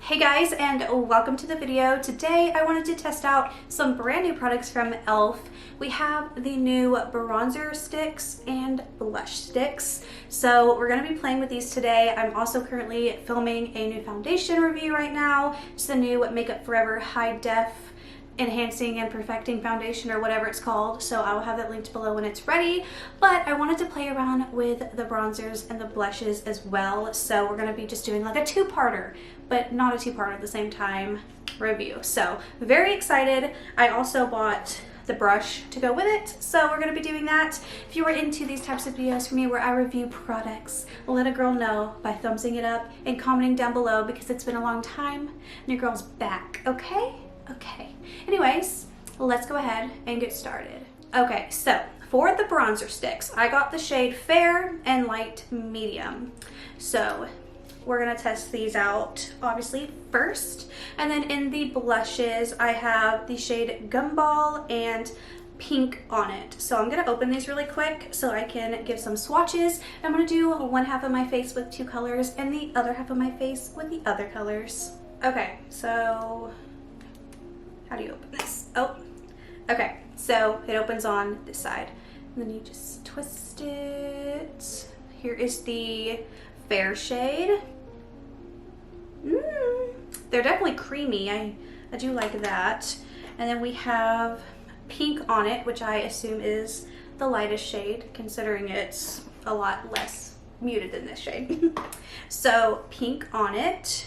Hey guys, and welcome to the video. Today I wanted to test out some brand new products from e.l.f. We have the new bronzer sticks and blush sticks. So we're going to be playing with these today. I'm also currently filming a new foundation review right now. It's the new Makeup Forever High Def Enhancing and Perfecting Foundation, or whatever it's called, so I will have that linked below when it's ready. But I wanted to play around with the bronzers and the blushes as well, so we're going to be just doing like a two-parter, but not a two-parter at the same time review. So very excited. I also bought the brush to go with it, so we're going to be doing that. If you are into these types of videos for me where I review products, let a girl know by thumbsing it up and commenting down below, because it's been a long time and your girl's back. Okay, anyways, let's go ahead and get started. Okay, so for the bronzer sticks, I got the shade Fair and Light Medium. So we're gonna test these out obviously first. And then in the blushes, I have the shade Gumball and Pink on it. So I'm gonna open these really quick so I can give some swatches. I'm gonna do one half of my face with two colors and the other half of my face with the other colors. Okay, so how do you open this? Oh, okay. So it opens on this side. And then you just twist it. Here is the Fair shade. They're definitely creamy. I do like that. And then we have Pink on it, which I assume is the lightest shade, considering it's a lot less muted than this shade. So Pink on it.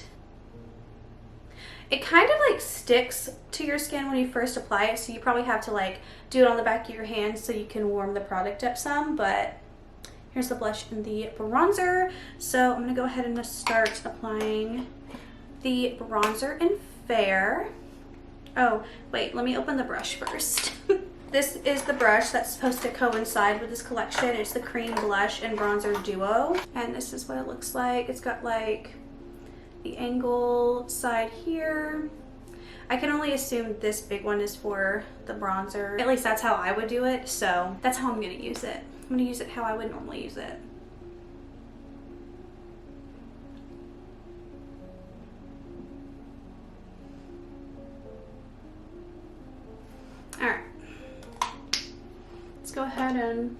It kind of like sticks to your skin when you first apply it, so you probably have to like do it on the back of your hand so you can warm the product up some. But here's the blush and the bronzer. So I'm gonna go ahead and just start applying the bronzer in Fair. Oh wait, let me open the brush first. This is the brush that's supposed to coincide with this collection. It's the Cream Blush and Bronzer Duo, and this is what it looks like. It's got like the angle side here. I can only assume this big one is for the bronzer. At least that's how I would do it, so that's how I'm gonna use it. I'm gonna use it how I would normally use it. Alright. Let's go ahead and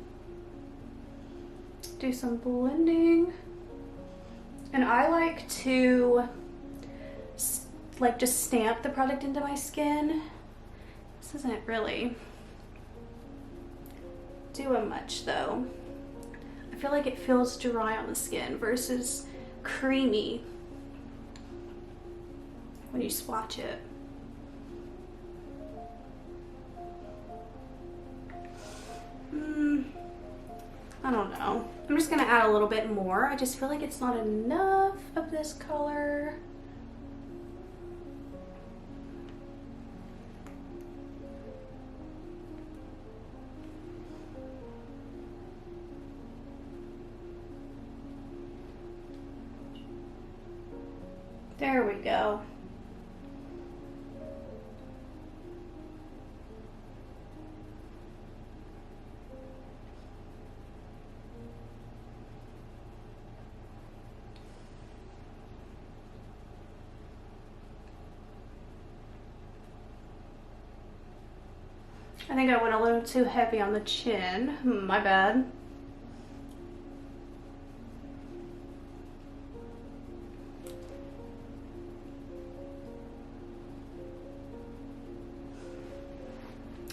do some blending. And I like to just stamp the product into my skin. This isn't really doing much though. I feel like it feels dry on the skin versus creamy when you swatch it. I don't know. I'm just gonna add a little bit more. I just feel like it's not enough of this color. There we go. I think I went a little too heavy on the chin. My bad.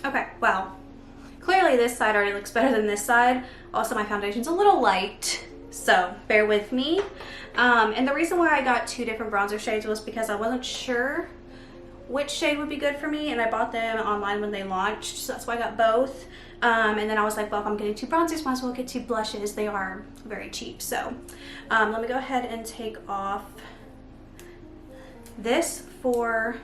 Okay, well, clearly this side already looks better than this side. Also, my foundation's a little light, so bear with me. And the reason why I got two different bronzer shades was because I wasn't sure which shade would be good for me, and I bought them online when they launched, so that's why I got both. And then I was like, well, if I'm getting two bronzers, might as well get two blushes. They are very cheap. So let me go ahead and take off this for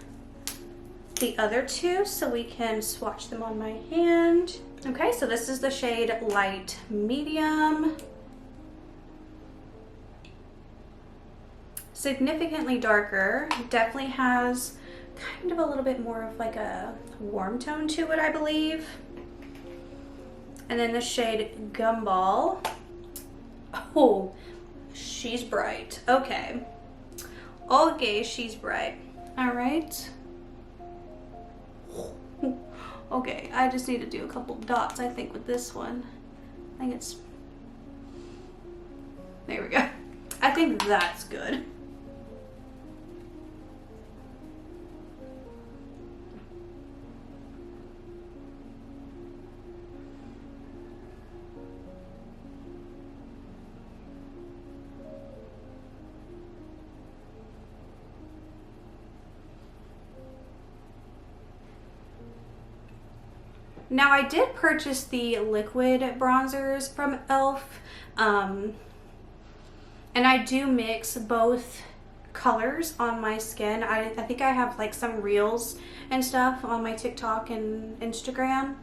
the other two so we can swatch them on my hand. Okay, so this is the shade Light Medium. Significantly darker. Definitely has kind of a little bit more of like a warm tone to it, I believe. And then the shade Gumball. Oh, she's bright. Okay. Okay, she's bright. All right. Okay, I just need to do a couple dots, I think, with this one. I think it's... There we go. I think that's good. Now I did purchase the liquid bronzers from e.l.f. And I do mix both colors on my skin. I think I have like some reels and stuff on my TikTok and Instagram.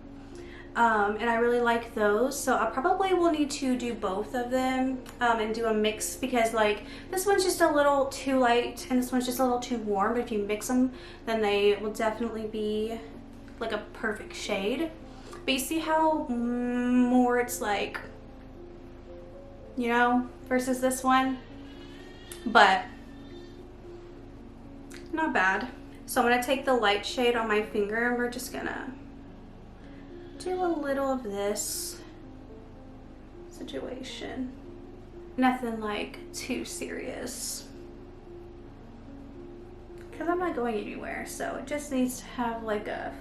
And I really like those, so I probably will need to do both of them and do a mix, because like this one's just a little too light and this one's just a little too warm, but if you mix them then they will definitely be like a perfect shade. But you see how more it's like, you know, versus this one, but not bad. So I'm gonna take the light shade on my finger and we're just gonna do a little of this situation. Nothing like too serious, because I'm not going anywhere, so it just needs to have like a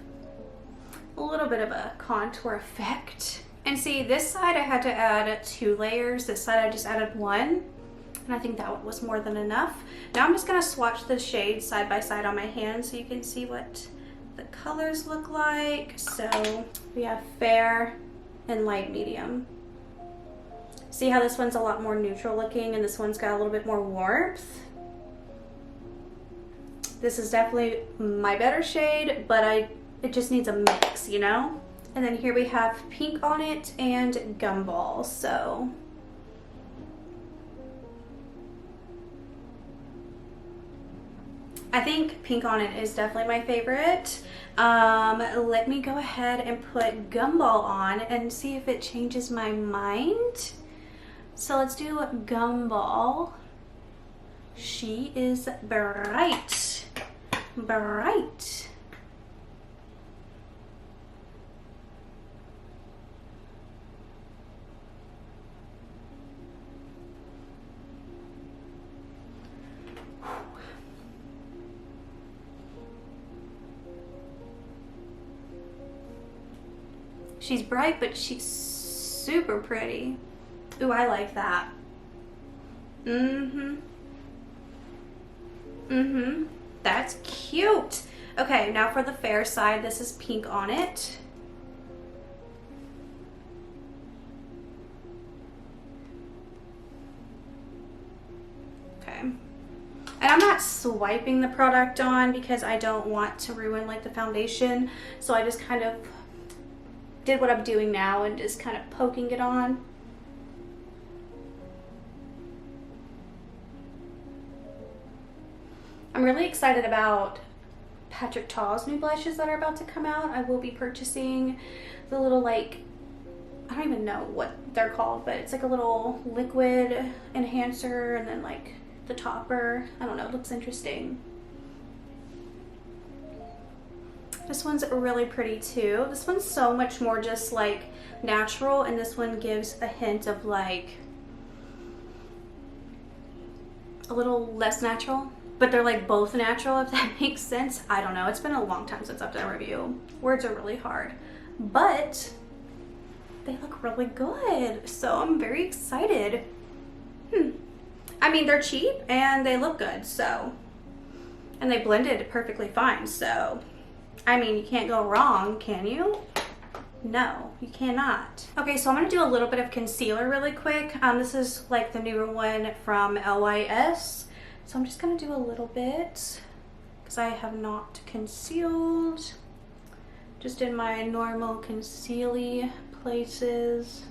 little bit of a contour effect. And see, this side I had to add 2 layers, this side I just added 1, and I think that was more than enough. Now I'm just gonna swatch the shades side by side on my hand so you can see what the colors look like. So we have fair and light medium. See how this one's a lot more neutral looking and this one's got a little bit more warmth? This is definitely my better shade, but it just needs a mix, you know? And then here we have pink on it and gumball. So I think pink on it is definitely my favorite. Let me go ahead and put gumball on and see if it changes my mind. So let's do gumball. She is bright, bright. She's bright, but she's super pretty. Ooh, I like that. That's cute. Okay, now for the fair side, this is pink on it. Okay. And I'm not swiping the product on because I don't want to ruin like the foundation. So I just kind of did what I'm doing now and just kind of poking it on. I'm really excited about Patrick Ta's new blushes that are about to come out. I will be purchasing the little, like, I don't even know what they're called, but it's like a little liquid enhancer and then like the topper. I don't know, it looks interesting. This one's really pretty too. This one's so much more just like natural, and this one gives a hint of like a little less natural, but they're like both natural, if that makes sense. I don't know, it's been a long time since I've done a review. Words are really hard, but they look really good, so I'm very excited. I mean, they're cheap and they look good, so, and they blended perfectly fine, so I mean, you can't go wrong, can you? No, you cannot. Okay, so I'm gonna do a little bit of concealer really quick. This is like the newer one from LYS. So I'm just gonna do a little bit because I have not concealed. Just in my normal concealy places.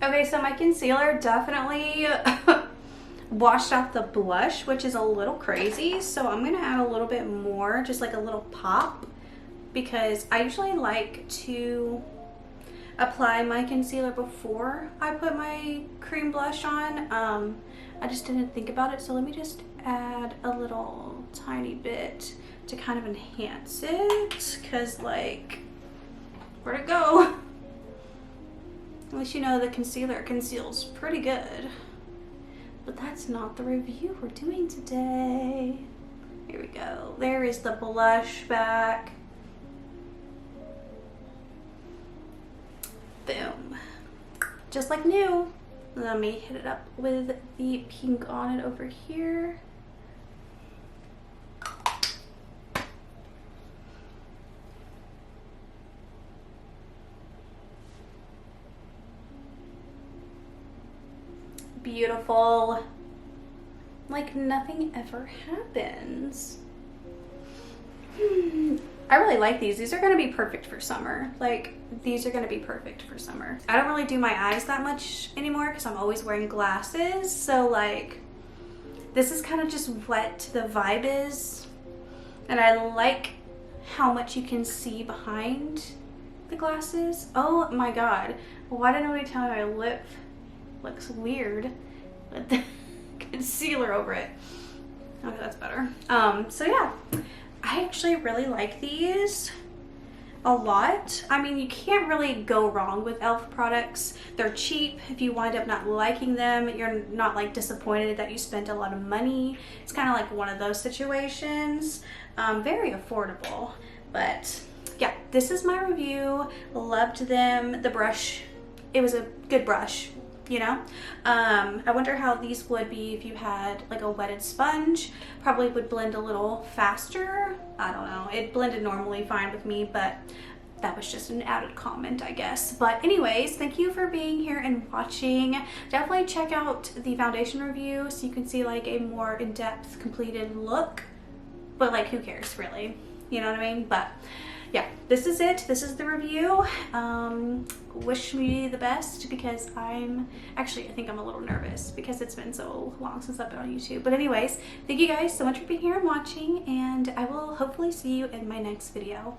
Okay, so my concealer definitely washed out the blush, which is a little crazy. So I'm gonna add a little bit more, just like a little pop, because I usually like to apply my concealer before I put my cream blush on. I just didn't think about it, so let me just add a little tiny bit to kind of enhance it, because like, where'd it go? At least you know the concealer conceals pretty good. But that's not the review we're doing today. Here we go. There is the blush back. Boom. Just like new. Let me hit it up with the pink on it over here. Beautiful. Like nothing ever happens. I really like these. These are gonna be perfect for summer. Like, these are gonna be perfect for summer. I don't really do my eyes that much anymore because I'm always wearing glasses. So like, this is kind of just what the vibe is. And I like how much you can see behind the glasses. Oh my God. Why didn't nobody tell me my lip looks weird with the concealer over it? Okay, that's better. So yeah, I actually really like these a lot. I mean, you can't really go wrong with e.l.f. products. They're cheap. If you wind up not liking them, you're not like disappointed that you spent a lot of money. It's kind of like one of those situations. Very affordable, but yeah, this is my review. Loved them. The brush, it was a good brush, you know. I wonder how these would be if you had like a wetted sponge. Probably would blend a little faster. I don't know, it blended normally fine with me, but that was just an added comment, I guess. But anyways, thank you for being here and watching. Definitely check out the foundation review so you can see like a more in-depth completed look, but like who cares really, you know what I mean? But yeah, this is it. This is the review. Wish me the best, because I think I'm a little nervous because it's been so long since I've been on YouTube. But anyways, thank you guys so much for being here and watching, and I will hopefully see you in my next video.